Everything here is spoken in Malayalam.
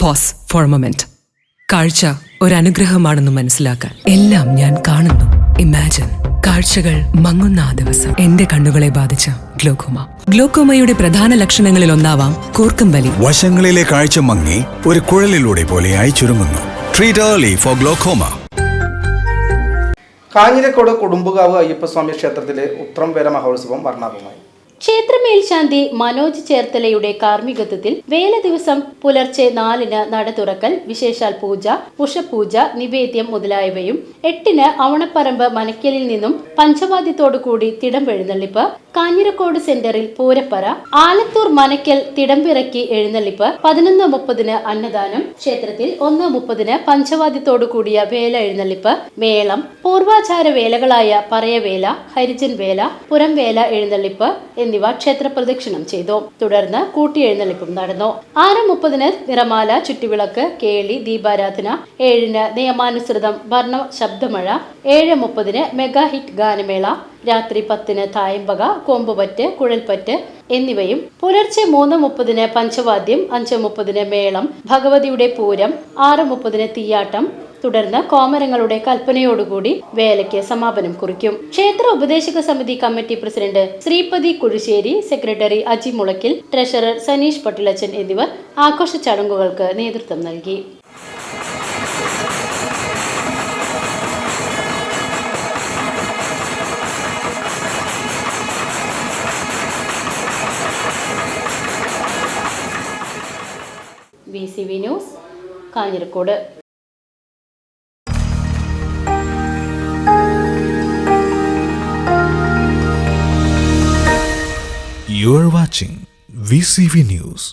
Pose four A moment. കാഴ്ച ഒരനുഗ്രഹമാണെന്ന് മനസ്സിലാക്കാൻ എല്ലാം ഞാൻ കാണുന്നു. ഇമാജിൻ, കാഴ്ചകൾ മങ്ങുന്ന ആ ദിവസം എന്റെ കണ്ണുകളെ ബാധിച്ച ഗ്ലോക്കോമ. ഗ്ലോക്കോമയുടെ പ്രധാന ലക്ഷണങ്ങളിൽ ഒന്നാവാം കൂർക്കം വലി. വശങ്ങളിലെ കാഴ്ച മങ്ങി ഒരു കുഴലിലൂടെ പോലെയായി ചുരുങ്ങുന്നു. Treat early for glaucoma. Kanjirakode Kudumbukavu Ayyappaswamy ക്ഷേത്രത്തിലെ ഉത്രം വേല മഹോത്സവം വർണ്ണാഭമായി. ക്ഷേത്രമേൽശാന്തി മനോജ് ചേർത്തലയുടെ കാർമ്മികത്വത്തിൽ വേല ദിവസം പുലർച്ചെ 4-ന് നട തുറക്കൽ, വിശേഷാൽ പൂജ, ഉഷപൂജ, നിവേദ്യം മുതലായവയും 8-ന് അവണപ്പറമ്പ് മനക്കലിൽ നിന്നും പഞ്ചവാദ്യത്തോടുകൂടി തിടമ്പെഴുന്നള്ളിപ്പ്, കാഞ്ഞിരക്കോട് സെന്ററിൽ പൂരപ്പറ, ആലത്തൂർ മനക്കൽ തിടമ്പിറക്കി എഴുന്നള്ളിപ്പ്, 11:30-ന് അന്നദാനം, ക്ഷേത്രത്തിൽ 1:30-ന് പഞ്ചവാദ്യത്തോടുകൂടിയ വേല എഴുന്നള്ളിപ്പ്, മേളം, പൂർവാചാര വേലകളായ പറയവേല, ഹരിജൻ വേല, പുറംവേല എഴുന്നള്ളിപ്പ് എന്നിവ ക്ഷേത്ര പ്രദക്ഷിണം ചെയ്തു. തുടർന്ന് കൂട്ടിയെഴുന്നള്ളിപ്പും നടന്നു. 6:30-ന് നിറമാല, ചുറ്റുവിളക്ക്, കേളി, ദീപാരാധന, 7-ന് നിയമാനുസൃതം വർണ്ണ ശബ്ദമഴ, 7:30-ന് മെഗാ ഹിറ്റ് ഗാനമേള, രാത്രി 10-ന് തായമ്പക, കൊമ്പുപറ്റ്, കുഴൽപ്പറ്റ് എന്നിവയും, പുലർച്ചെ 3:30-ന് പഞ്ചവാദ്യം, 5:30-ന് മേളം, ഭഗവതിയുടെ പൂരം, 6:30-ന് തീയാട്ടം. തുടർന്ന് കോമരങ്ങളുടെ കൽപ്പനയോടുകൂടി വേലയ്ക്ക് സമാപനം കുറിക്കും. ക്ഷേത്ര ഉപദേശക സമിതി committee president Sreepathi Kuzhissery, secretary Aji Mulakkil, treasurer Saneesh Pattilachan എന്നിവർ ആഘോഷ ചടങ്ങുകൾക്ക് നേതൃത്വം നൽകി. VCV news, Kanjirakode. You are watching VCV News.